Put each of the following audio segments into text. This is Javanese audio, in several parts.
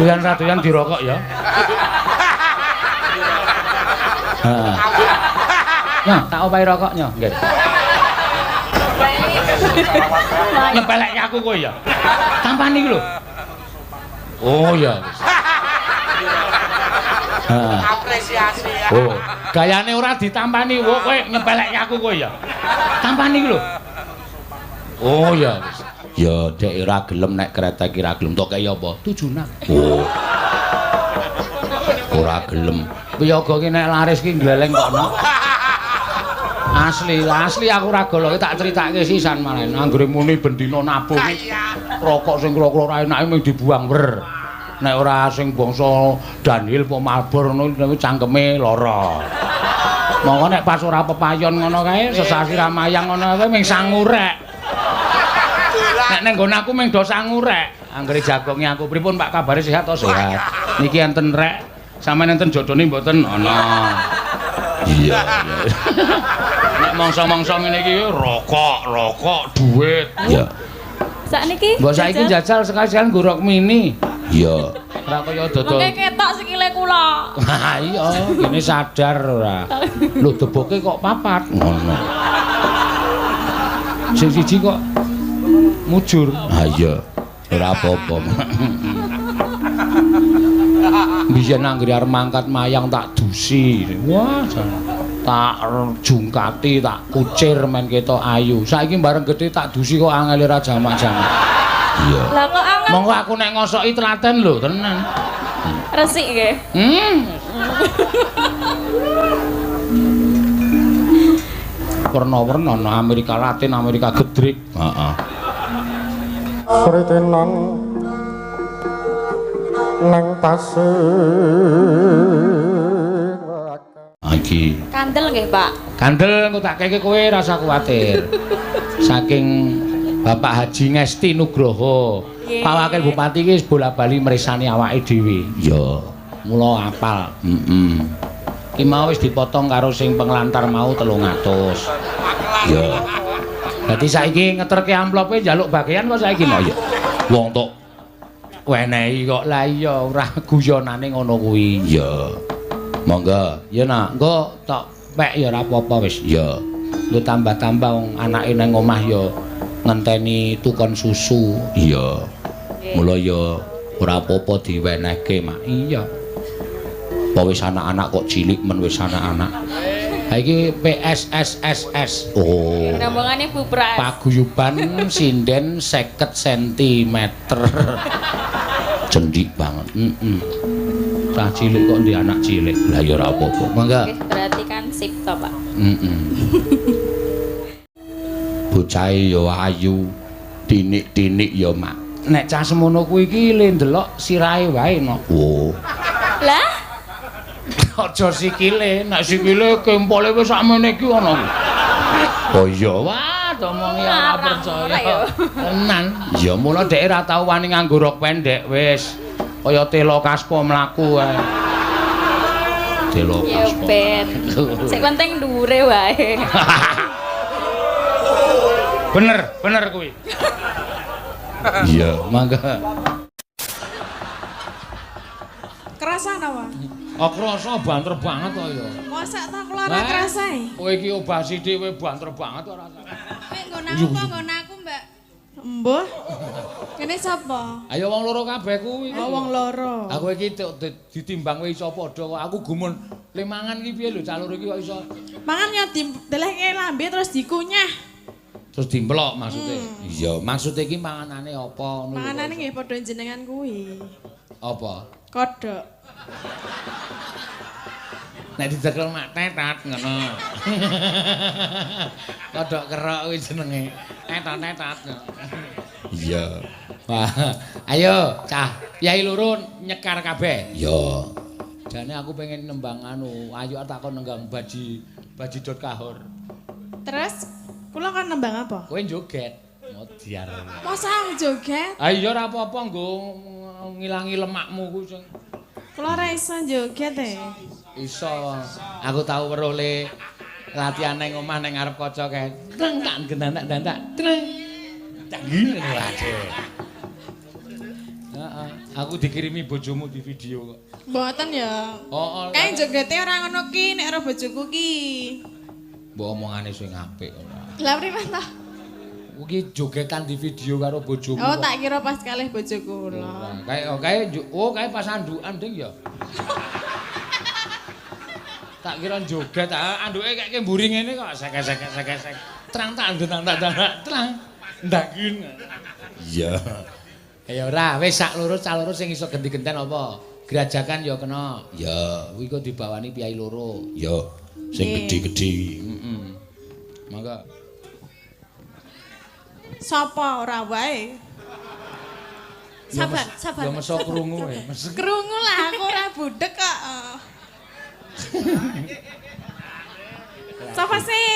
Doyan ra doyan dirokok ya. Heeh. Nah, tak opahi rokoknya, nggih. Nyepelek aku kowe ya. Tampani iki lho. Oh ya. Heeh. Apresiasi ya. Oh, gayane ora ditampani, kowe nyepelek aku kowe ya. Tampani iki lho. Oh ya. Ya dek ora gelem nek kereta iki ora gelem tok kaya apa? Tujunan. Oh. Ora gelem. Piyaga ki nek laris ki gleleng kokno. Asli aku ora goloke tak critake sisan malah. Anggere muni bendina nabung. Rokok sing kira-kira enake mung dibuang wer. Nek ora sing bangsa Daniel apa Malbor ngono cangkeme lara. Monggo nek pas ora pepayon ngono kae sesasi ramayang ngono kae ming sangurek. Nek ning nggon aku ming do sangurek. Anggere jagonge aku pripun Pak kabare sehat to sehat. Niki enten rek sampeyan enten jodone mboten ana. Iya. Nek mangsa-mangsa ngene iki rokok, duit. Iya. Sakniki Mbok saiki jajal sekalian gorok mini. Iya. Ora kaya dodol. Mengke ketok sikile kula. Ha iya, kene sadar ora. Lho deboke kok papat ngono. Sing siji kok mujur. Ha iya. Ora apa-apa. Biyen anggere arep mangkat mayang tak dusi. Wah, tak jungkati, tak kucir men ketok ayu. Saiki bareng gedhe tak dusi kok angel ora jamak-jamak. Iya. Lah kok angel. Monggo aku nek ngosoki telaten lho, tenan. Resik nggih. Warna-warna ana Amerika Latin, Amerika Gedrik. Heeh. Sritenan nang tasih Iki. Kandel nggih, Pak. Kandel engko tak keke kowe rasa kuwatir. Saking Bapak Haji Ngesti Nugroho. Pak Wakil Bupati iki wis bola-bali mresani awake dhewe. Iya. Mula apal. Ki mau wis dipotong karo sing penglantar mau 300. Iya. Dadi saiki ngeterke amplope njaluk bagian kok saiki mau ya. Wong tok wenehi kok. Lah iya ora guyonane ngono kuwi. Iya. Monggo. Ya nak, engko tok pek ya ora apa-apa wis. Ya. Lu tambah-tambah wong anake nang omah ya ngenteni tukon susu. Iya. Mula ya ora apa-apa diwenehke, Mak. Iya. Apa wis anak-anak kok cilik men wis anak-anak. Ha iki PSSSS. Oh. Rombongane bupras. Paguyuban sinden 50 cm. Cendik banget. Cah cilik kok di anak cilik. Lah ya ora apa-apa. Mangga. Berarti kan sip to, Pak. Bocahe ya ayu, tinik-tinik ya, Mak. Nek cah semono kuwi iki le ndelok sirahe wae no. Oh. Lah? Aja sikile, nek sikile kempole wis sakmene iki ana. Oh iya, wah, omongi ora percaya. Tenan. Ya mula dhek ora tau wani nganggo rok pendek wis. Kaya telo kaspa mlaku wae. Telo Ya kaspa. ben. Sing penting dhuwure wae. Bener kuwi. Iya, mangga. Kerasa apa? Oh, krasa banter banget kok ya. Mosok ta kula ora kerasa e. Kowe iki obah sithik kowe banter banget ora rasane. Nek nggon aku, Mbak. Mbah. Kene sapa? Ayo wong loro kabeh kuwi. Oh, wong loro. Aku iki ditimbang kowe iso padha kok. Aku gumun le mangan iki piye lho cah loro iki kok iso. Mangan ya delehke lambe terus dikunyah. Terus dimplok maksudnya. Iya, maksudnya iki manganane apa ngono. Panganane nggih padha jenengan kuwi. Apa? Kodhok. Nek dicekel mak tetat ngono. Kodhok kerok kuwi jenenge. Tetat-tetat. Iya. Wah, ayo cah, yai loro nyekar kabeh. Iya. Jane aku pengen nembang anu, ayo takon nenggang baji dot kahur. Terus kula kan nembang apa? Kowe joget. Modiar. Masa joget? Ah iya ora apa-apa nggo ngilangi lemakmu ku sing. Kula ora iso joget e. Iso. Aku tau weruh le latihan nang omah nang ngarep kaca kae. Treng tak gendanak-dandak. Treng. Tak gini waduh. Heeh. Aku dikirimi bojomu di video kok. Mboten ya. Oh, Kae jogete ora ngono ki nek karo bojoku ki. Mbok omongane sing apik ora. Lah primen ta? Kuwi jogetan di video karo bojomu. Oh, tak kira pas kalih bojoku kula. Kae pas andukan ding ya. Tak kira joget, anduke kaya mburi ngene kok sek. Terang tak terang. Ndakin. Iya. Ya ora, wis sak loro cah loro sing iso genti-genten apa? Gerajakan ya kena. Ya, kuwi kok dibawani piyai loro. Ya, sing gedhe-gedhe. Heeh. Mangga. Sapa ora wae? Sabar. Ya meso krungu wae. Krungu lah aku ora budek kok. Sapa sih?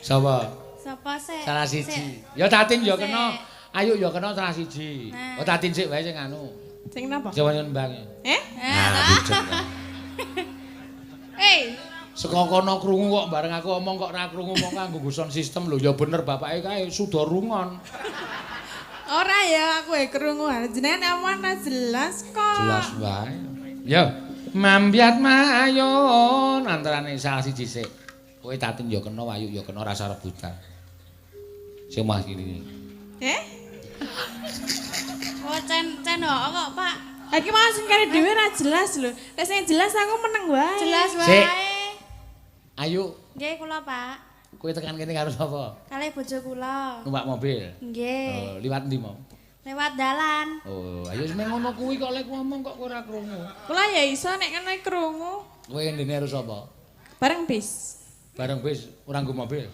Sapa? Sapa sih? Salah siji. Ya Tatin ya kena. Ayo ya kena salah siji. Oh Tatin sik wae sing anu. Sing napa? Jawa Mbang. Saka kono krungu kok bareng aku omong kok ora krungu mong kanggo guson sistem lho. Ya bener bapake kae suda rungon. Ora ya aku krungu. Jenengan awan ra jelas kok. Jelas wae. Ya, mambiat mayun antarane salah siji sik. Kowe Tatin ya kena, Wayu ya kena rasa rebutan. Sing mah kene. Oh, cen kok, Pak. Iki mau sing kene dhewe ra jelas lho. Nek sing jelas aku meneng wae. Jelas Sik. wae. Ayo, Nggih, kula, Pak. kowe tekan kene karo sapa? Kalih bojo kula. Numpak mobil. Nggih. Oh, liwat ndi mau? Lewat dalan. Oh, ayo semeng ngono kuwi kok lek ngomong kok ora krungu. Kula ya iso nek kene krungu. Kowe ndene karo sapa? Bareng bis. Bareng bis ora nggo mobil.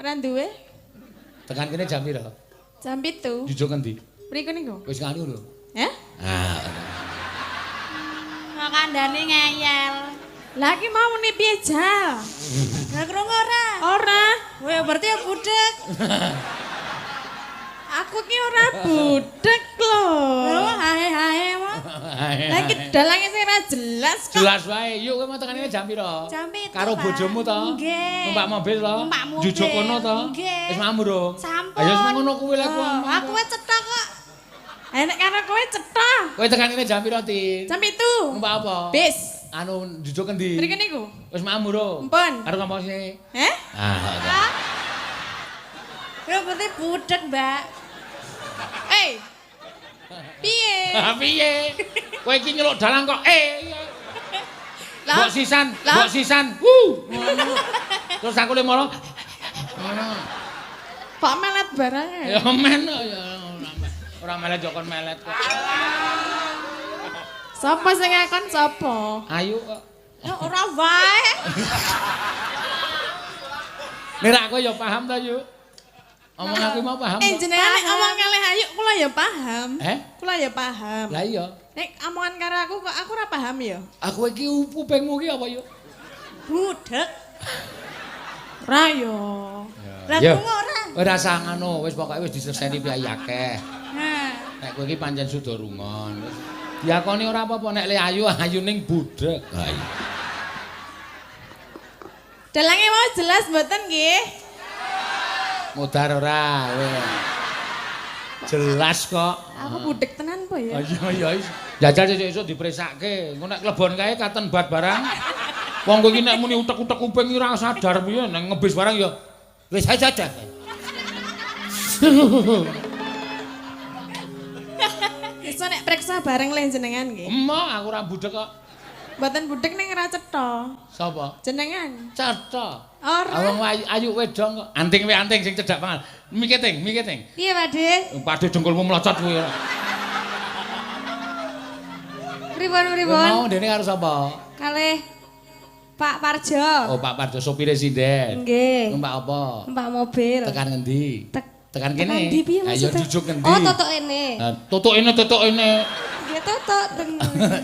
Ora duwe. Tekan kene jam pira? Jam 7. Jujuk endi? Mriku niku. Wis nganu lho. Ah. Kok kandhane ngeyel. Lah iki mau muni piye jal? Lah krungu ora? Ora. Weh, berarti ya budek. Aku ki ora budek lho. Lho, hae-hae mah. Lah iki dalange sing ora jelas kok. Jelas wae. Yuk kowe mau tekan kene jam pira? Jam 7. Karo bojomu to? Nggih. Numpak mobil to? Numpak mobil. Jujuk kono to? Nggih. Wis mamur dong. Sampun. Ayo semeng ngono kuwi lek ngomong. Aku wis cetok kok. Nek karo kowe cetha. Kowe tekan kene jam pira, Tin? Jam 7. Numpak apa? Bis. Anu jujuk endi? Mriki niku. Wis mamur dong. Mpun. Karo ngomong sini. Ah. Ya berarti budek, Mbak. Piye? Piye? Kowe iki nyeluk dalang kok Lah. Mbok sisan. Ngono. Terus aku le molo. Ngono. Kok melet barang Ya men ya ora melet yo kon melet kok. Sapa sing ngakon sapa? Ayu kok. Ya ora wae. Nek kowe yo paham ta, Yu? Omong aku mau paham. Jenengan nek omong kalih Ayu kula ya paham. Kula ya paham. Lah iya. Nek omongan karo aku kok aku ora paham ya. Aku iki upengmu iki apa, Yu? Budek. Ora yo. Lah krungu ora? Ora usah ngono, wis pokoke wis diseseni piyai akeh. Nah. Nek kowe iki pancen suda rungon. Diakoni ora apa-apa nek le ayu ning budek. Ha iya. Dalange mau jelas mboten nggih? Modar ora kowe. Jelas kok. Aku budek tenan po ya? Iya. Jajal sesuk dipresakke. Engko nek klebon kae katen bat barang. Wong kowe iki nek muni utek-utek kuping iki ora sadar piye nek ngebis barang ya wis aja. Iso nek preksa bareng le jenengan nggih. Emok aku ora budek kok. Mboten budek ning ora cetha. Sapa? Jenengan. Cetha. Ora. Wong ayu wedong kok. Anting sing cedhak pangan. Mike ting. Piye, Pakde? Pakde dengkulmu melocot kuwi. Pripun? Mau dene karo sapa? Kalih Pak Parjo. Oh, Pak Parjo sopire sinden. Nggih. Numpak apa? Numpak mobil. Tekan ngendi? Tekan kene. Tekan ndi piye Ayo maksudnya? jujuk ngendi? Oh, totok ini. Totok ini. Nggih, totok.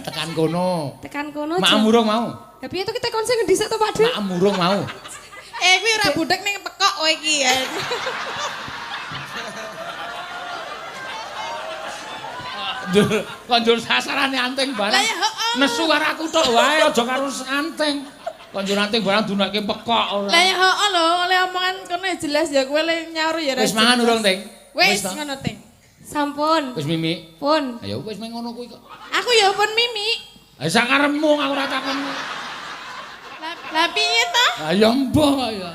Tekan kono. Tekan kono. Maamurung mau. Ya piye to kita konsen ngendi sik to, Pakde? Maamurung mau. Kuwi ora budek ning pekok kowe iki ya. Konjur sasarane anting barang. Lah ya heeh. Nesu karo aku tok wae aja karo anting. Konjur anting barang dunake pekok ora. Lah ya heeh lho, oleh omongan kono jelas ya kowe le nyaur ya. Wis mangan urung, Ting? Wis ngono Ting. Sampun. Wis mimi. Pun. Ayo wis meng ngono kuwi kok. Aku ya pun mimi. Ha sakarepmu aku ora takon. Lah piye to? Ayo mbah ya.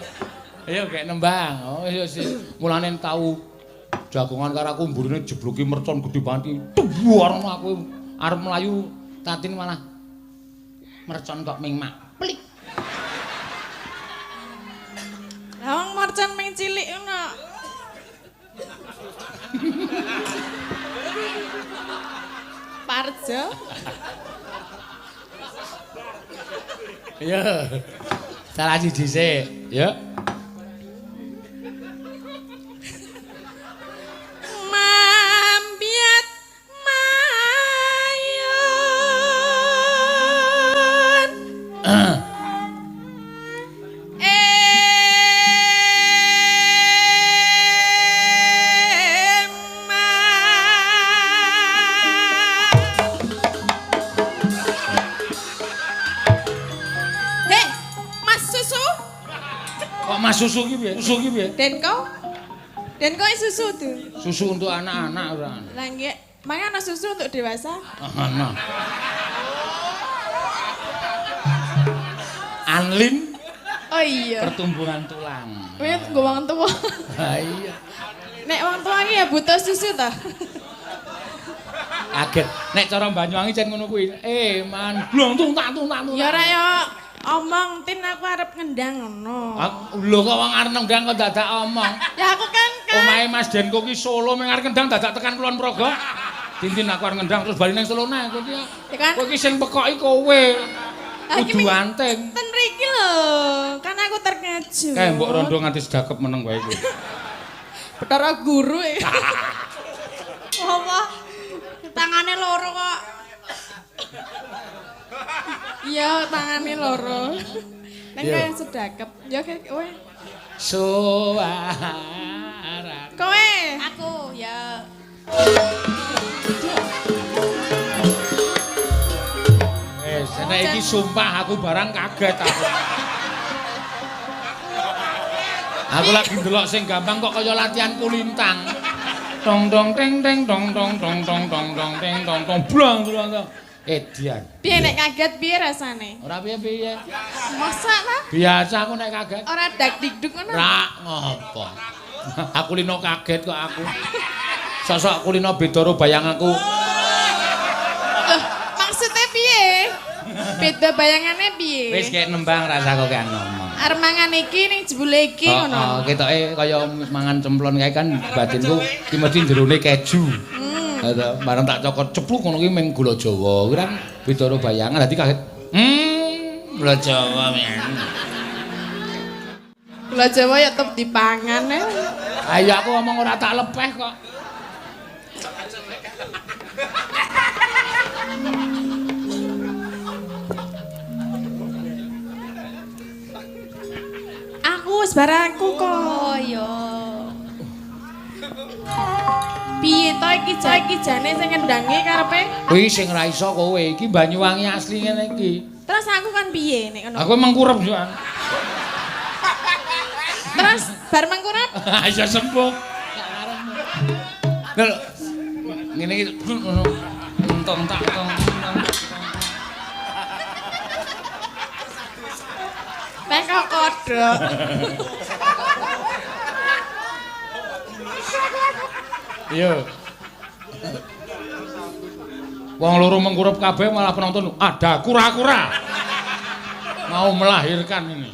Ayo gek nembang. Oh iya sih. Mulane tau jagongan karo aku mburine jebloki mercon gedhe banget. Duwarno aku arep mlayu tatin malah mercon kok mingmak. Plik. Lah wong mercon ming cilik ngono. Parjo. Ya. Salah siji sik, ya. Mambiat mayun. Mas susu ki piye? Susu ki piye? Den kau susu tuh. Susu untuk anak-anak ora. Lah nggih, mangke ana susu untuk dewasa. Ana. Anlin Oh iya. pertumbuhan tulang. Kuwi nggo wong tuwa. Ha iya. Nek wong tuwa iki ya butuh susu ta. Kaget. Nek cara Banyuwangi jan ngono kuwi. Man, blong tung tak. Ya ora ya omong tin aku arep ngendang ngono. Lho kok wong arep nendang kok dadak omong. Ya aku kan Omahe Mas Denko ki Solo meng arep ngendang dadak tekan Kulon Progo. Tintin aku arep ngendang terus bali nang Solo nah kowe ki. ya kan Kowe ki sing pekoki kowe. iki Kudu anteng. ten mriki lho. Kan aku terkejut. Kae mbok rondo nganti sedakep meneng wae kuwi. Betara guru e. Apa? Tangane loro kok. Iya, tangane loro. Nang kaya sedakep. Ya kowe. Suara. Kowe. Aku ya. Nek iki sumpah aku barang kaget aku. Aku lagi ndelok sing gampang kok kaya latihan kulintang. Tong tong teng teng tong tong tong tong tong tong teng tong tong blang blang. Edian. Piye nek kaget piye rasane? Ora piye-piye. Masa ta? Biasa aku nek kaget. Ora dak dikduk ngono. Ra ngopo. Aku lino kaget kok aku. Sosok kulino beda karo bayanganku. Loh, maksudnya piye? Beda bayangane piye? Wis kek nembang rasaku kek ngomong. Arep mangan iki ning jebule iki ngono. Heeh, ketoke kaya mangan cemplon kae kan batinku ki mesti jerone keju. Heeh, bareng tak cokot cepluk ngono ki meng gula Jawa. Kuwi kan beda karo bayangan dadi kaget. Gula Jawa men. Gula Jawa ya tetep dipangan ya. Ayo aku ngomong ora tak lepeh kok. Aku wis barangku kok. Oh iya. Piye to iki jane sing ngendangi karepe? Kuwi sing ra iso kowe, iki Banyuwangi asli ngene iki. Terus aku kan piye nek ngono? Aku emang kurep soan. Terus bar mangkurep? Ayo sembuh. Lho. Ngene iki ngono. Entong tak tong. Nek kok kodhok. Iya. Wong loro mengkurep kabeh malah penonton ada kura-kura. Mau melahirkan ini.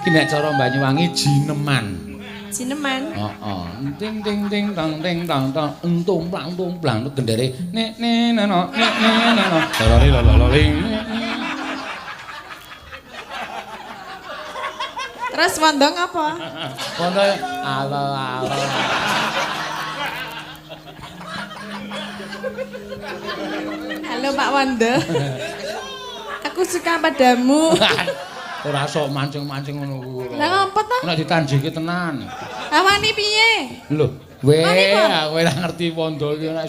Iki nek cara Banyuwangi jineman. Jineman. Heeh. Ting ting ting tang ting tang tang entung plang gendere nek neno nek neno. Lololi lololi. Terus mondong apa? Kono alo. Halo Pak Wanda. Aku suka padamu. Ora sok mancing-mancing ngono kuwi. Lah ngapa to? Nek ditanjiki tenan. Awani piye? Lho, kowe Mani, ora ngerti wondo iki nek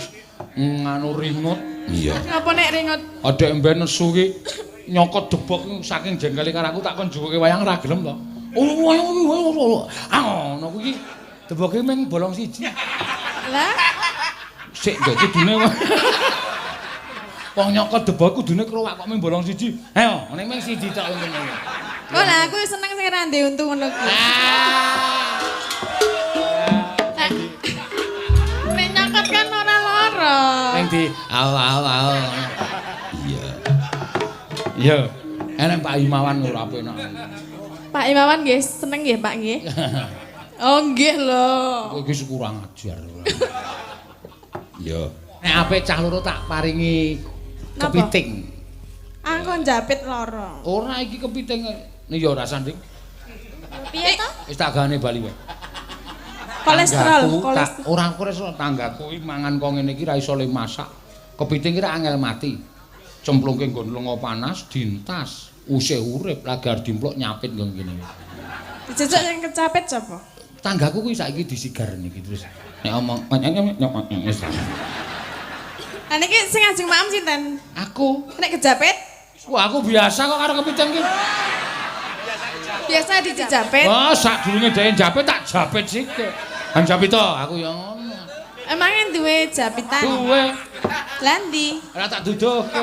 nganu ringut. Iya. Ngapa nek ringut? Adek mben nesu ki nyokot debok saking jengkele karo aku tak kon juwuke wayang ora gelem to. Oh, ngono kuwi Deboke ming bolong siji. Lah, Sik ndek kudune. Wong nyokot debok kudune krowak kok ming bolong siji. Ayo, ning ming siji tok ngene. kok lah aku seneng sing ra ndek untu ngono kuwi. Nek nyokot kan ora lara. Ning di aw. Iya. Iya. Enak Pak Imawan ora penak. Pak Imawan nggih seneng nggih Pak nggih. Oh nggih lho. Kowe iki kurang ajar. Iya. Nek apik cah loro tak paringi Napa? kepiting. Aku njapit lara. Ora iki kepiting. Nih ya ora sanding. Piye to? Wis tak gane bali wae. Kolesterol, Ora kolesterol tanggaku iki mangan kok ngene iki ra iso le masak. Kepiting iki ra angel mati. Cemplungke nggon lenga panas dintas, usih urip lagar dimplok nyapit nggon kene. Dijejak yang kecapit sapa? Tanggaku kuwi saiki disigar niki terus. Nek omong wis. Lah niki sing ajeng maem sinten? Aku, Nek kejapit wah aku biasa kok karo kepiting iki. biasa dijapit. Oh, sadurunge dhewe japit tak japit sik. Kan japit to, aku ya ngono. Emangnya duwe japitan? Duwe, Lah ndi? ora tak duduhke.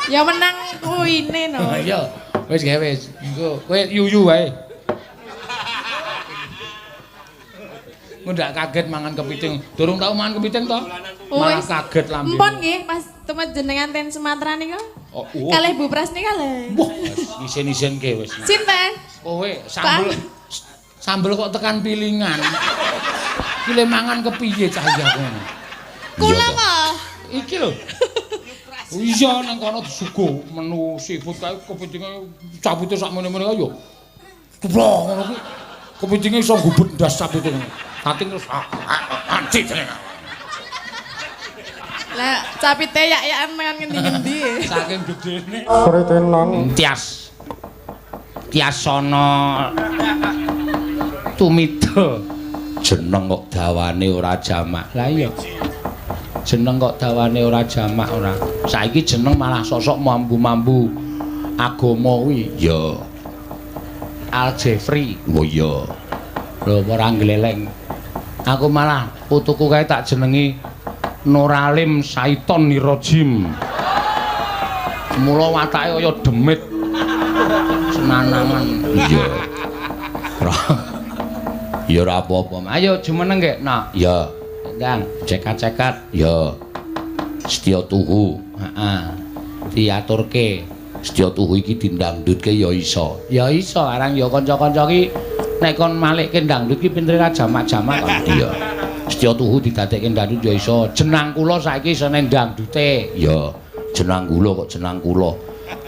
Ya menang kuine no. Iya, wis gawe wis. Engko kowe yuyu wae. Ndak kaget mangan kepiting. Durung tau mangan kepiting to? Malah kaget lambe. Empon nggih pas temen jenengan ten Sumatera niku. Oh, Kalih Bu Pras nika lho. wah, isin-isinke wis. Sinten? Kowe sambel kok tekan pilingan. Ki le mangan kepiye cah iki aku. Kula mah. Iki lho. Iya nang kono disuguh menu seafood kae kepitinge cabute sak meneh-meneh yo. Ceblok ngono kuwi. Kepitinge iso gubet ndas cabute. Kating terus anjing jenenge. Lah capite yak-yakan mangan ngendi-ngendi. Saking gedene. Sore tenan. Tiasana tumida. Jeneng kok dawane ora jamak. Lah iya. Jeneng kok dawane ora jamak ora. Saiki jeneng malah sosok mambu-mambu agama kuwi. Ya. Al Jeffrey. Oh iya. Lho ora gleleng. Aku malah putuku kae tak jenengi Nuralim Saiton Nirojim. Mula watake kaya demit. Senanangan. Iya. Ya ora apa-apa. Ayo jumeneng nggih. Nah, ya. Ndang, cekat-cekat. Ya. Setya tuhu. Heeh. Diaturke. Setya tuhu iki dindangdutke ya iso. Ya iso, arang ya kanca-kanca iki nek kon malikke dangdut iki pintere ra jamak-jamak kok. Iya. Setya tuhu didadekke dangdut ya iso. Jenang kula saiki senen dangdute. Ya. Jenang kula kok jenang kula.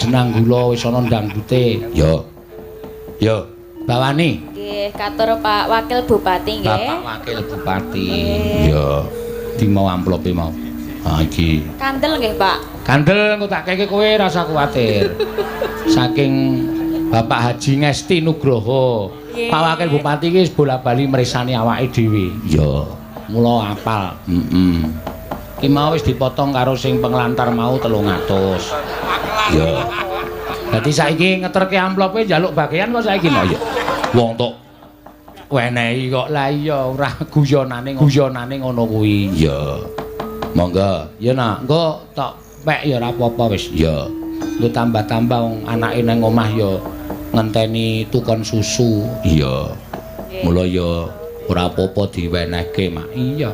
Jenang kula wis ana dangdute. Ya. Ya. Bawani. Nggih, katur Pak Wakil Bupati nggih. Bapak Wakil Bupati. Ya. Di mau amplope mau. Ha iki. Kandel nggih, Pak. Kandel engko tak keke kowe rasa kuwatir. Saking Bapak Haji Ngesti Nugroho. Pak Wakil Bupati iki wis bola-bali mresani awake dhewe. Ya. Mula apal. Ki mau wis dipotong karo sing penglantar mau 300. Ya. Dadi saiki ngeterke amplope njaluk bagian kok saiki no ya. Wong tok wenehi kok lah iya ora guyonane ngono kuwi. Ya. Monggo. Ya nak, engko tok pek ya ora apa-apa wis. Ya. Lu tambah-tambah wong anake nang omah ya ngenteni tukon susu. Iya. Mula ya ora apa-apa diwenehke, Mak. Iya.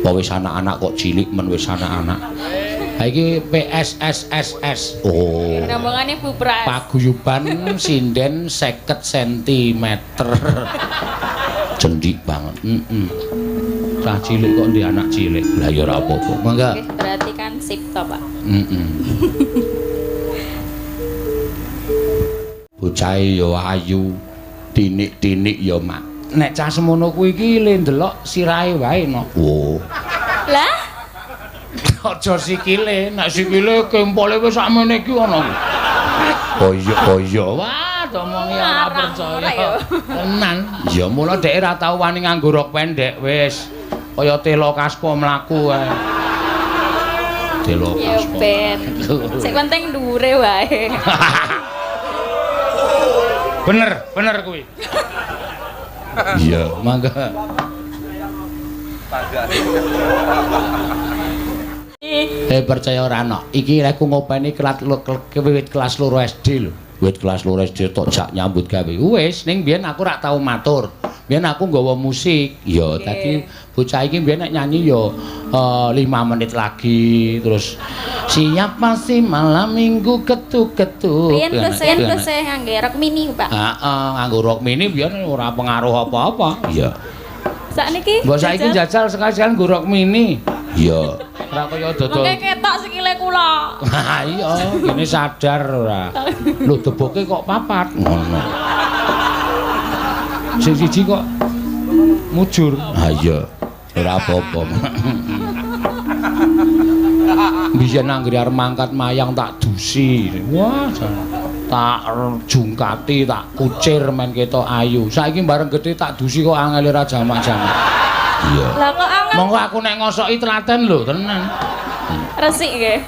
Apa wis anak-anak kok cilik men wis anak-anak. Ha iki PSSSS. Oh. Rombongane Bu Pras. Paguyuban sinden 50 cm. Cendik banget. Cah cilik kok ndi anak cilik. Lah ya ora apa-apa. Mangga. Nggih, berarti kan sip to, Pak. Bocahe ya ayu, tinik-tinik ya mak. Nek cah semono kuwi iki le ndelok sirahe wae no. Oh. Lah, Aja sikile, nek sikile kempole wis sakmene iki ana. Oh iya. Wah, omongi ora percaya. Tenan. Ya mula dhek ora tau wani nganggo rok pendek wis. Kaya telo kaspa mlaku wae. Telo ya kaspa. ben. Sing penting dhuwure wae. Bener kuwi. Iya, mangga. Percaya ora ana. Iki lek ku ngopeni wiwit kelas 2 SD lho. Wiwit kelas 2 SD tok jak nyambut gawe. Wis ning biyen aku rak tau matur. Biyen aku nggawa musik. Ya, dadi bocah iki biyen nek nyanyi ya 5 menit lagi terus siap pasti malam minggu ketuk-ketuk. Biyen tesih ngangge rok mini, Pak. Heeh, nganggo rok mini biyen ora pengaruh apa-apa. Iya. Sakniki Mbok saiki jajal sekali-sekali nggo rok mini. Iya. Ora kaya dodol. Mengke ketok sikile kula. Ha iya, kene sadar ora. Lho deboke kok papat ngono. Sing siji kok mujur. Ha iya. Ora apa-apa. Biyen anggere arep mangkat mayang tak dusi. Wah, tak jungkati, tak kucir men ketok ayu. Saiki bareng gedhe tak dusi kok angel ora jamak-jamak. Iya. Lah kok angel. Monggo aku nek ngosoki telaten lho, tenan. Resik nggih.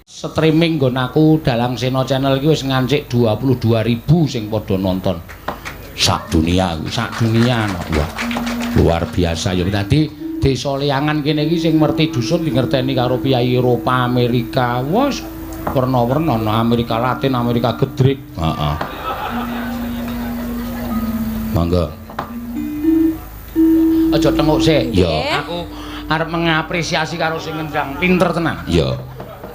Streaming nggon aku Dalang Sena Channel iki wis ngancik 22.000 sing padha nonton. Sak dunia. Wah. Luar biasa ya. Dadi desa Liangan kene iki sing ngerti dusun dingerteni karo piyai Eropa, Amerika. Wes werna-werna Amerika Latin, Amerika Gedrik. Heeh. Mangga. Aja tenguk sik. Ya, aku arep mengapresiasi karo sing ngendang pinter tenan. Ya.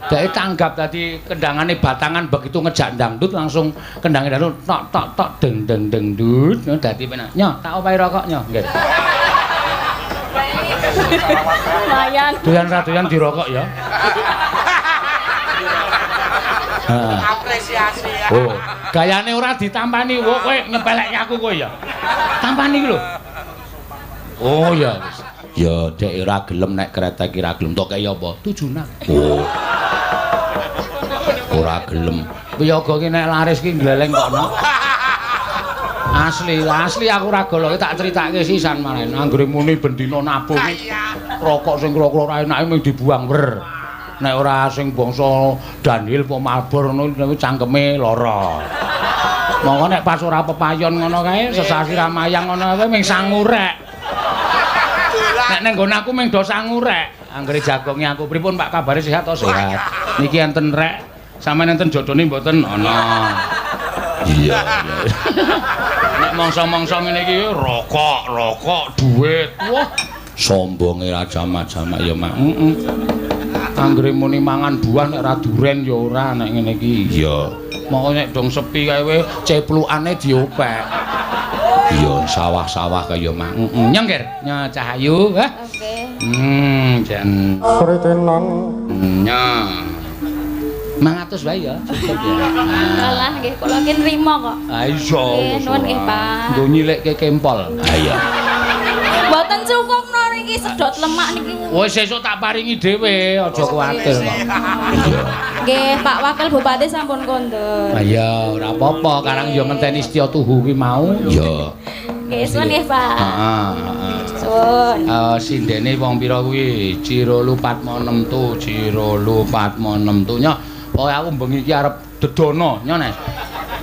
Dek tanggap tadi kendangane batangan begitu ngejak dangdut langsung kendange dangdut tok deng deng dangdut dadi penak. Nyo, tak opahi rokok nyo. Nggih. Lumayan. Doyan-doyan dirokok ya. Apresiasi ya. Oh, gayane ora ditampani. Wo kowe ngepelekke aku kowe ya. Tampani iki lho. Oh ya wis. Ya dek ora gelem nek kretek ora gelem tok kaya apa? Tujunan. Oh. Ora gelem. Piyaga ki nek laris ki gleleng kono. Asli aku ora goloke tak critake sisan malen. Anggere muni bendina nabung. Rokok sing kira-kira ora enake mung dibuang wer. Nek ora sing bangsa Daniel apa Malbor ngono cangkeme lara. Monggo nek pas ora pepayon ngono kae sesasi ramayang ngono kae ming sangurek. Nek ning nggon aku ming do sangurek. Anggere jagonge aku pripun Pak kabare sehat to sehat. Niki enten rek. Sampeyan enten jodone mboten ana. Iya. Nek mangsa-mangsa ngene iki rokok, duit. Wah, sombonge ra jamak-jamak ya, Mak. Anggere muni mangan buah nek ra duren ya ora nek ngene iki. Iya. Moko nek dong sepi kae we ceplukane diopek. Iya, sawah-sawah kaya Mak. Nyengger, Nya Cahayu, ha? Oke. Jan. Pritenang. Nya. 500 wae ya, cukup ya. Alah nggih kula ki nrimo kok. Ha iso. Nuwun nggih, Pak. Nggo nyilikke kempol. Ha iya. Mboten cukup no niki sedot lemak niki. Wis sesuk tak paringi dhewe, aja kuwatir kok. Iya. Nggih, Pak Wakil Bupati sampun kondur. Ha iya, ora apa-apa, karang yo ngenteni Setya Tuhu kuwi mau. Iya. Nggih, suwun nggih, Pak. Heeh, Suwun. Sindene wong pira kuwi? Cirolu Patmonem tu, Cirolu Patmonem tu. Nya, pokoke aku bengi iki arep dedono, Nyones.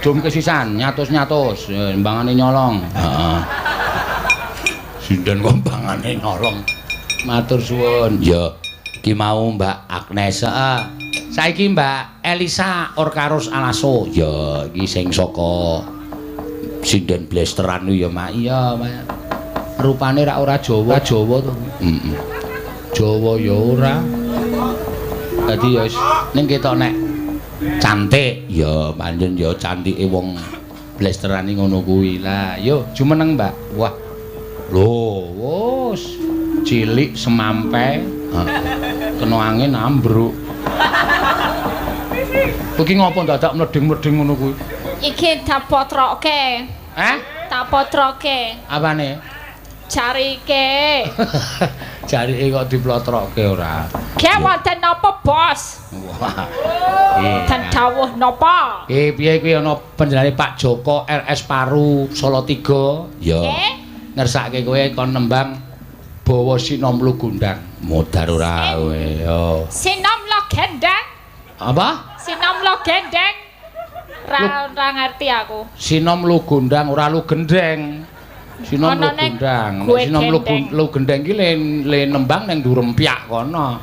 Dum kesisan, nyatus-nyatus, mbangane nyolong. Heeh. Sinden kok mbangane nyolong. Matur suwun. Ya, ki mau Mbak Agnes, heeh. Saiki Mbak Elisa Orkarus Alaso. Ya, iki sing saka sinden blasteran ya, Mak. Iya, Mak. Rupane ora Jawa to. Heeh. Jawa ya ora. Dadi ya wis ning ketok nek cantik ya pancen ya cantike wong blasteran ngono kuwi. Lah, yo jumeneng, Mbak. Wah. Lho, wis cilik semampe. Kena angin ambruk. Iki ngopo dadak mleding-mleding ngono kuwi? Iki tak potroke. Tak potroke. Apane? Carike. Jarike kok diplotroke ora. Ki wonten napa, Bos? Wah. Ten dawuh napa? Piye kuwi ana panjenengane Pak Joko RS Paru Solo 3. Ya. Ngersake kowe kon nembang bawa sinom lu gundang. Modar ora kowe. Yo. Sinom lo gendang. Apa? lo gendeng. Ra ngerti aku. Sinom lu gondang ora lu gendeng. Sinom lu gondang. Sinom lu gendeng ki le nembang ning Durempyak kono.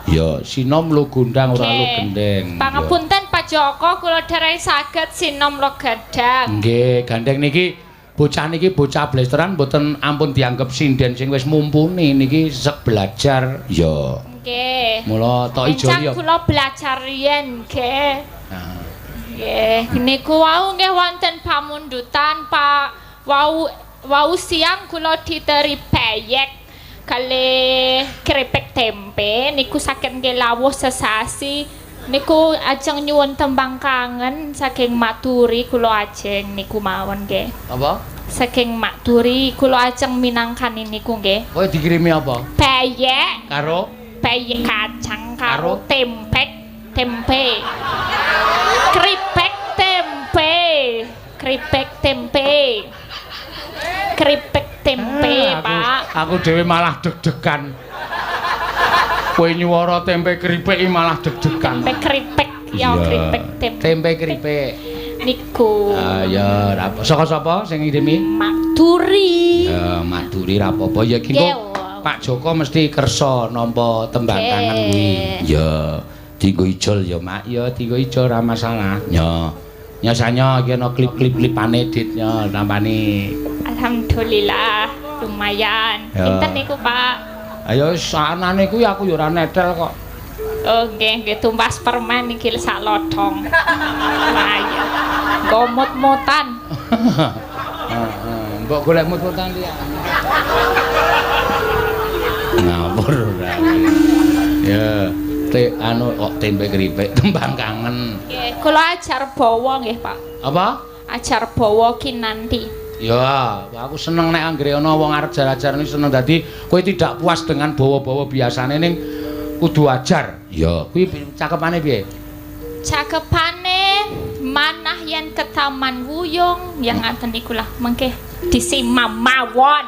Ya, sinom lu gondang ora lu gendeng. Pangapunten Pak Joko, kula dereng saged sinom lo gendang. Nggih, gandeng niki bocah niki bocah blesteran mboten ampun dianggep sinden sing wis mumpuni niki sek belajar. Ya. Nggih. Mula tok ijo ya. Kula belajar riyen nggih. Nah. Nggih, niku wau nggih wonten pamundutan Pak. Wau siang kula diteri peyek kali keripik tempe niku saged nggih lawuh sesasi. Niku ajeng nyuwun tembang kangen saking Maturi kula ajeng niku mawon nggih. Apa? Saking Maturi kula ajeng minangkani niku nggih. Kowe dikirimi apa? Peyek Karo peyek kacang karo tempe. Keripik tempe, Pak. Aku dhewe malah deg-degan. Kowe nyuwara tempe keripik malah deg-degan. Tempe keripik, ya keripik tempe. Tempe keripik. Niku. Ah ya, saka sapa sing ngirimi? Maturi. Ya, Maturi ra apa-apa ya iki Pak Joko mesti kersa nampa tembang kangen kuwi. Ya, dienggo ijol ya, Mak. Ya, dienggo ijol ra masalah. Ya. Nyasanya iki ana klip-klip-klipane ditnya nampani. Alhamdulillah, lumayan. Pinten niku, Pak? Ayo sanane kuwi aku ya ora netel kok. Oh, nggih tumpas permen iki sak lodong. Ayo. Gomot-motan. Heeh, mbok golek mut-mutan liya. Ngawur ora. Ya, anu kok tempe keripik tembang kangen. Nggih, kula ajar bawa nggih, Pak. Apa? Ajar bawa kinanti. Ya, aku seneng nek anggere ana wong arep jar-ajar iki seneng dadi kowe tidak puas dengan bawa-bawa biasane ning kudu ajar. Ya, kuwi cakepane piye? Cakepane manah yen ke Taman Wuyung yang ngaten niku lah mengke disimam mawon.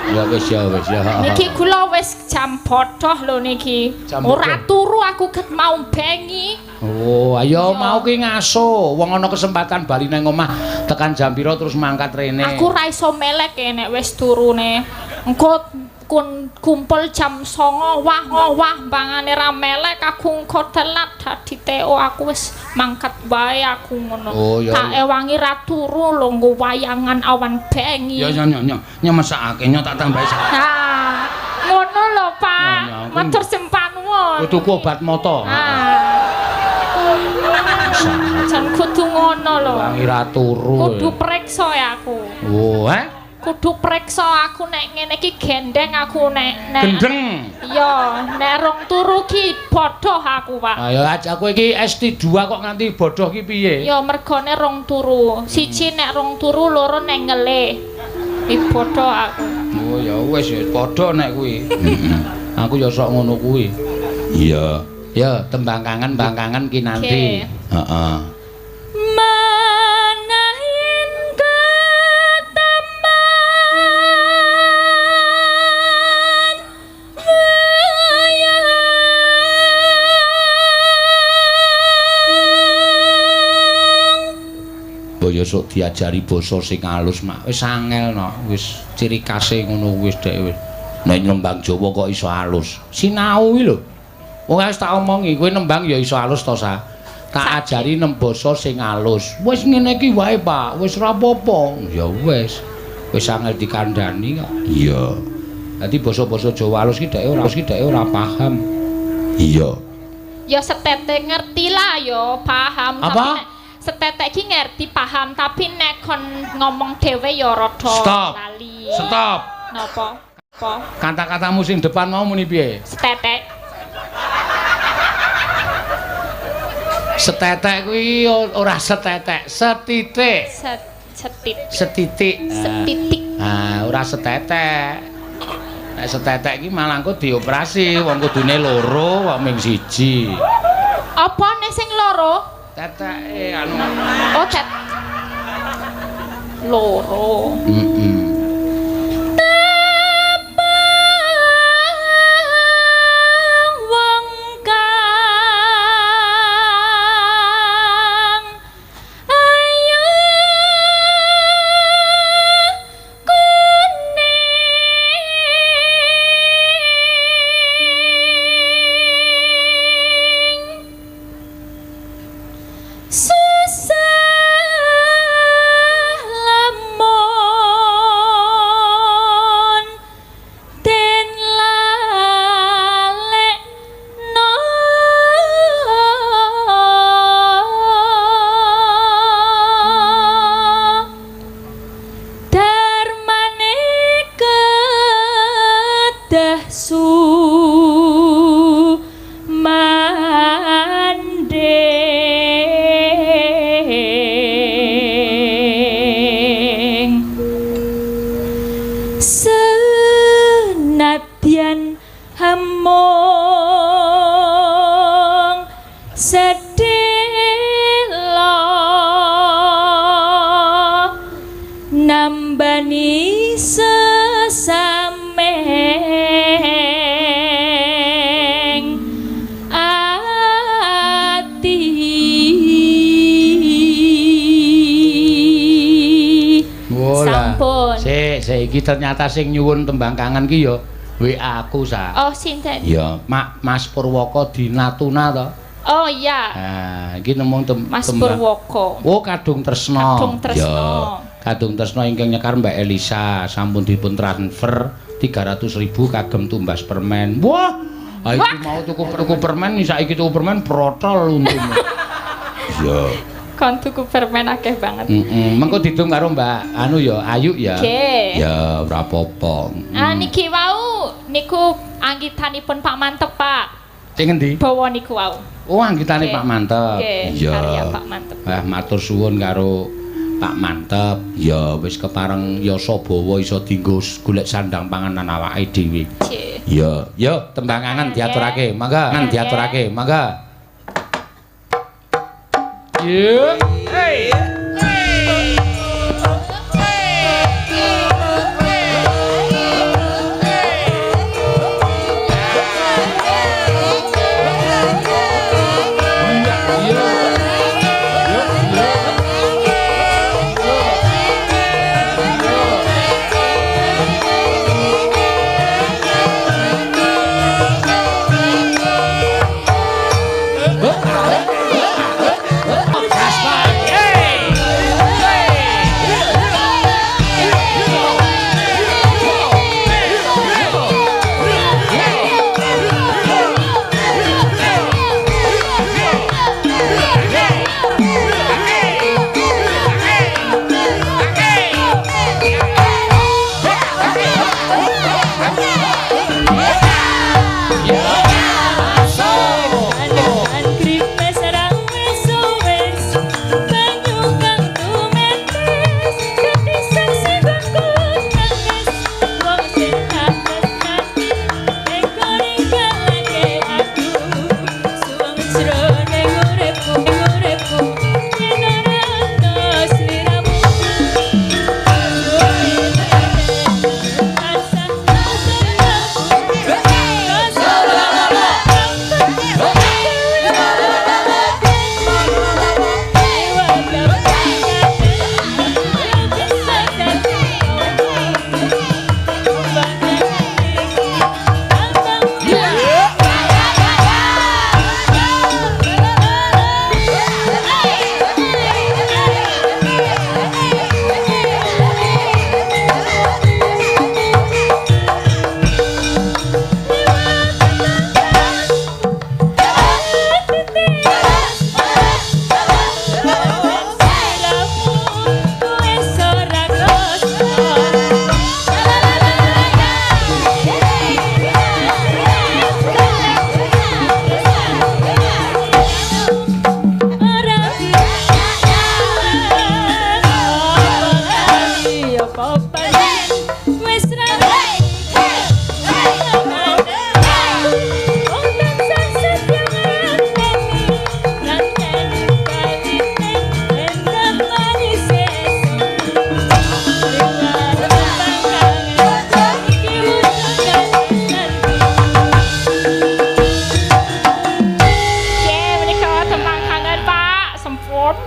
Ya wis ya. Niki kula wis jam bodoh lho niki. Ora turu aku ket mau bengi. Oh, ayo mau ki ngaso. Wong ana kesempatan bali nang omah tekan jam pira terus mangkat rene. Aku ra iso melek nek wis turune. Engko kumpul jam 09.00 wah bangane ra melek aku engko telat dadi TO aku wis mangkat bae aku ngono. Oh, tak ewangi ra turu lho nggo wayangan awan bengi. Ya mesakake tak tambahi sak. Nah, ngono lho Pak. Matur sempan nuwun. Tuku obat mata. Jan kudu ngono lho. Wangi ra turu. Kudu preksa ya aku. Oh, Kudu preksa aku nek ngene iki gendeng aku nek gendeng. Iya, nek rong turu ki bodoh aku, Pak. Ayo aku iki ST2 kok nganti bodoh ki piye? Ya mergone rong turu. Siji nek rong turu, loro nek ngelih. Iki bodoh aku. Oh ya wis ya padha nek kuwi. Aku ya sok ngono kuwi. Iya. Ya tembang kangen kinanti. Heeh. Ya sok diajari basa sing alus mak wis angel no wis ciri khase ngono wis dek wis nek nembang Jawa kok iso alus sinau iki lho wong wis tak omongi kowe nembang ya iso alus to sa tak ajari basa sing alus wis ngene iki wae Pak wis ora apa-apa ya wis angel dikandhani kok iya dadi basa-basa Jawa alus ki dek ora paham iya ya setete ngerti lah ya paham apa? Tapi setetek iki ngerti paham tapi nek kon ngomong dhewe ya rada lali. Stop. Napa? Apa? Kata-katamu sing depan mau muni piye? Setetek. Setetek kuwi ora setetek, setitik. Setitik. Ah, ora setetek. Nek setetek iki malah engko dioperasi, wong kudune loro, wong ming siji. Apa nek sing loro? Teteke anu. Oh, loro. Wong dahsu mandeng senadyan hamong sedelo nambani sesameng ati sampun Saiki ternyata sing nyuwun tembang kangen ki ya WA aku sa. Oh sinten? Ya Mas Purwoko di Natuna to. Oh iya. Nah, iki nemu Mas tembang. Purwoko. Oh, Kadung Tresno. Kadung Tresno. Ya, Kadung Tresno ingkang nyekar Mbak Elisa sampun dipun transfer 300.000 kagem tumbas permen. Wah, iki mau tuku permen, saiki tuku permen protol untune. Ya. Kon tuku permen akeh banget. Mengko didung karo Mbak anu ya, Ayu ya. Nggih. Ya, ora apa-apa. Niki wau niku anggitanipun Pak Mantep, Pak. Sing endi? Bawa niku wau. Oh, anggitane Pak Mantep. Nggih, karya Pak Mantep. Matur suwun karo Pak Mantep. Ya wis kepareng yasa bawa iso dienggo golek sandang panganan awake dhewe. Ya, yo tembang kangen diaturake. Mangga, kangen diaturake. Mangga. Yo. Hey.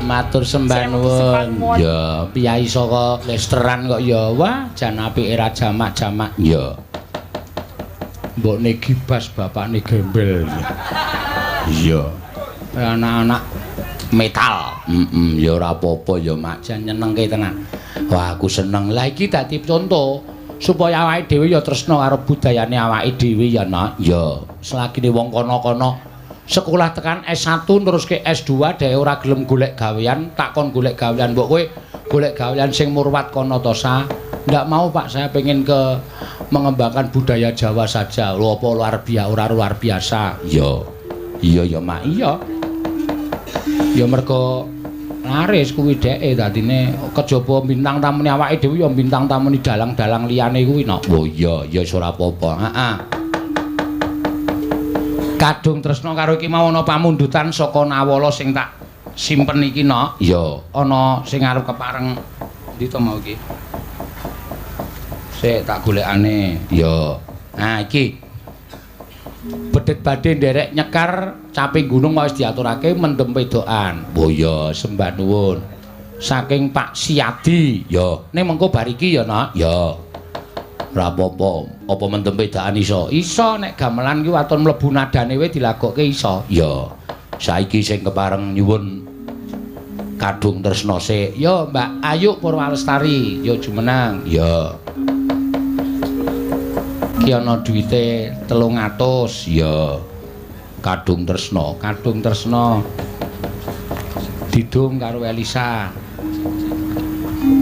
Matur sembah nuwun. Ya, piyai saka Lesteran kok ya. Wah, jan apike ra jamak-jamak. Ya. Mbokne Gibas bapakne gembel. Iya. Anak-anak metal. Ya ora apa-apa ya, Mak. Jan nyenengke tenan. Wah, aku seneng. Lah iki dadi conto supaya awake dhewe ya tresna karo budayane awake dhewe ya, Nak. Ya, selagine wong kono-kono sekolah tekan S1 terus ke S2 dhek ora gelem golek gawean, takon golek gawean mbok kowe golek gawean sing murwat kono to sa Nggak mau Pak, saya pengen mengembangkan budaya Jawa saja. Lho apa luar biasa. Iya Mak, iya. Ya mergo laris kuwi dheke dadine kejaba bintang tamune awake dhewe ya bintang tamune dalang-dalang liyane kuwi no. Oh iya ora apa-apa. Heeh. Kadung tresna karo iki mau ana pamundutan saka Nawala sing tak simpen iki no. Iya, ana sing arep kepareng ndi to mau iki. Sik tak golekane. Ya. Nah iki. Bedhet badhe nderek nyekar caping gunung wis diaturake mendem wedokan. Oh ya, sembah nuwun. Saking Pak Siadi. Ya, ning mengko bar iki ya, Nak. Ya. Ora apa-apa. Apa mendem wedokan iso? Iso nek gamelan ki waton mlebu nadane wae dilagokke iso. Ya. Saiki sing kepareng nyuwun kadung tresna sik. Ya, Mbak Ayu Purwalestari. Ya jumenang. Ya. Ki ana duwite 300 ya kadung tresna didung karo Elisa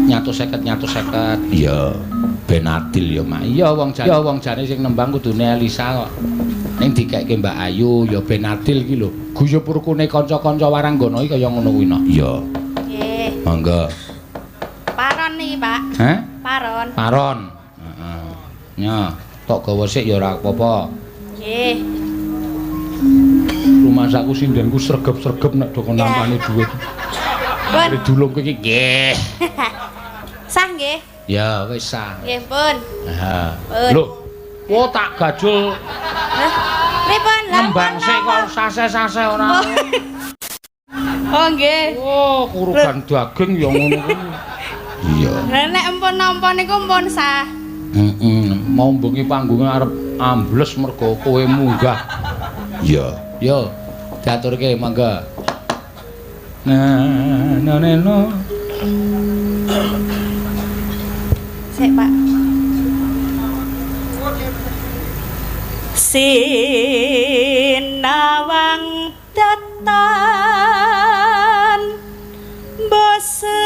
150 ya ben adil ya Mak iya wong jane sing nembang kudune Elisa kok ning dikekke Mbak Ayu ya ben adil ki lho guyub rukune kanca-kanca waranggana iki kaya ngono kuwi no iya nggih monggo paron iki Pak heh paron heeh ya tok gawa sik ya ora apa-apa. Nggih. Rumah sakku sindenku sregep-sregep nek do nampani dhuwit. Pun. Dulung kowe iki nggih. Sah nggih? Ya wis sah. Nggih, pun. Heeh. Lho, wo tak gajul. Hah? Pripun? Nembang sik kok sase-sase ora. Oh nggih. Oh, kurugan daging ya ngono kuwi. Iya. Lah nek empun-empun niku mpun sah. Mau bengi panggunge arep ambles mergo kowe munggah. Iya. Yo, diaturke mangga. No. Sik, Pak. Sinawang datan boseni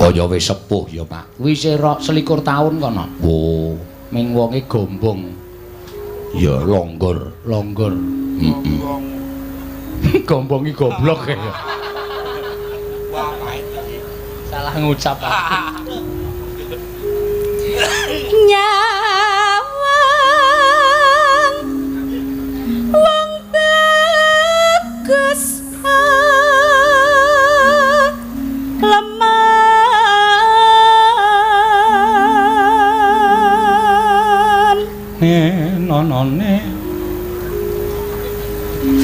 kaya wis sepuh ya Pak. Wis selikur taun kono. Oh, ming wonge gombong. Ya longgor. Gombongi goblok ya. Salah ngucap Pak. Nyawang wong bagus lemah nonone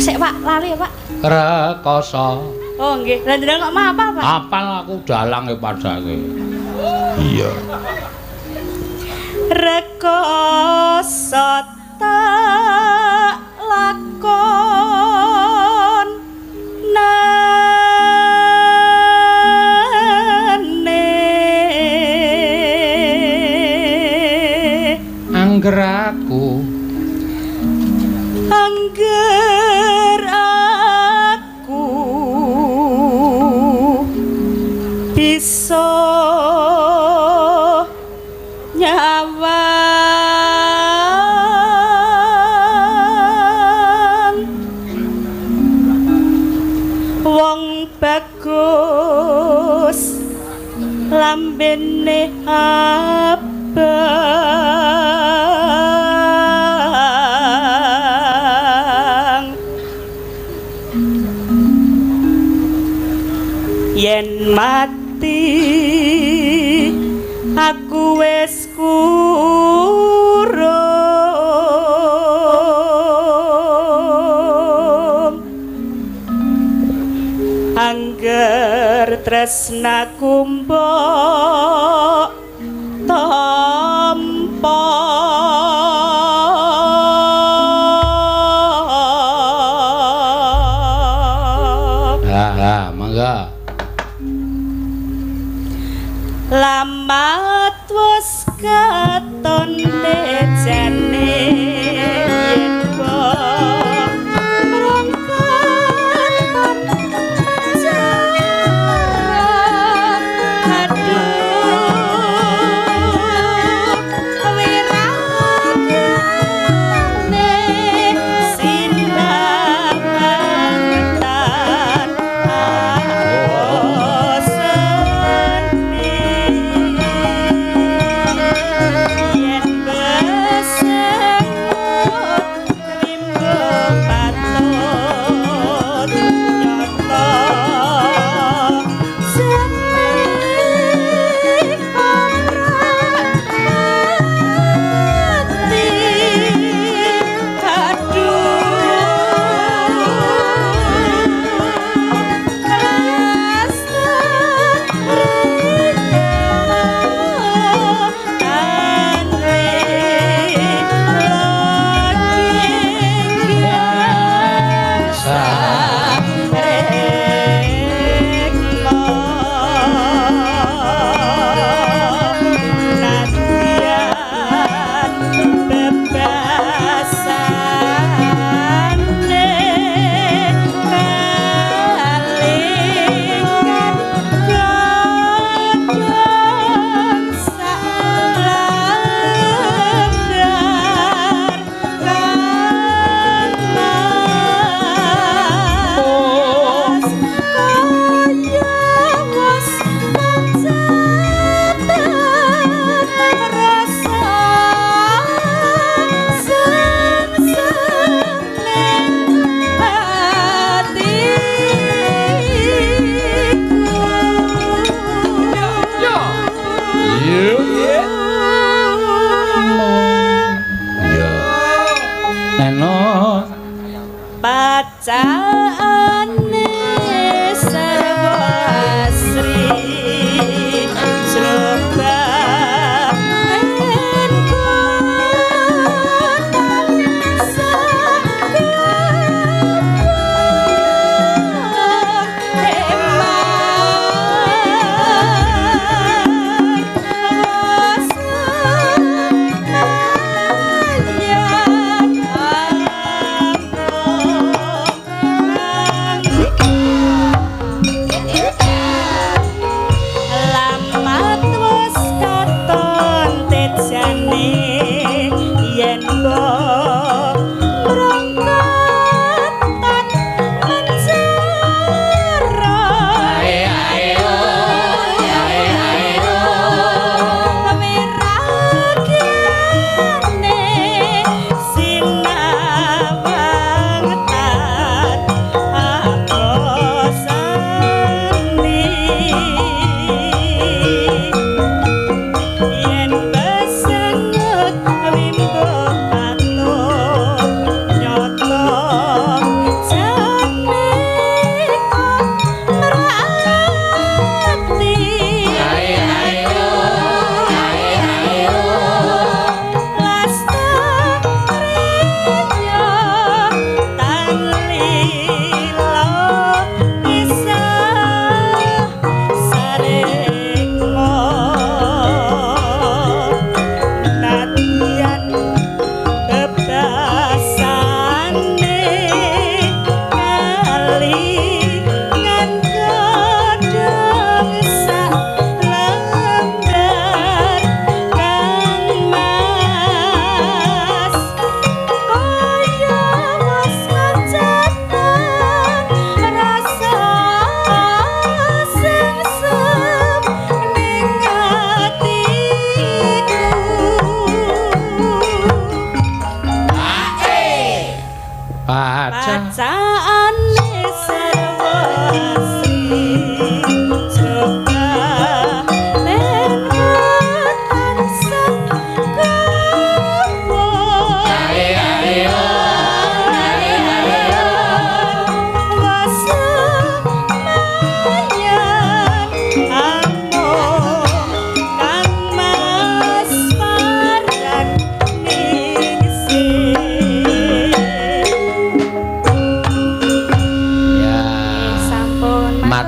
sik Pak lali ya Pak rekoso oh nggih lha njenengan kok apal Pak apal aku dalang e padake iya rekoso tak lakon angger aku bisa nyawang wong bagus lambene abang yen mati aku wis kurung angger tresnaku mbok tampa mangga lamat wis katon becene yen kok rongkon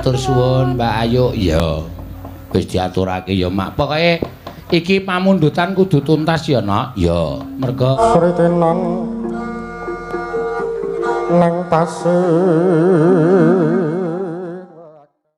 Matur suwun Mbak Ayu. Iya. Wis diaturake ya, Mak. Pokoke iki pamundutan kudu tuntas ya, Nak. Ya, mergo Sritenan nang tasih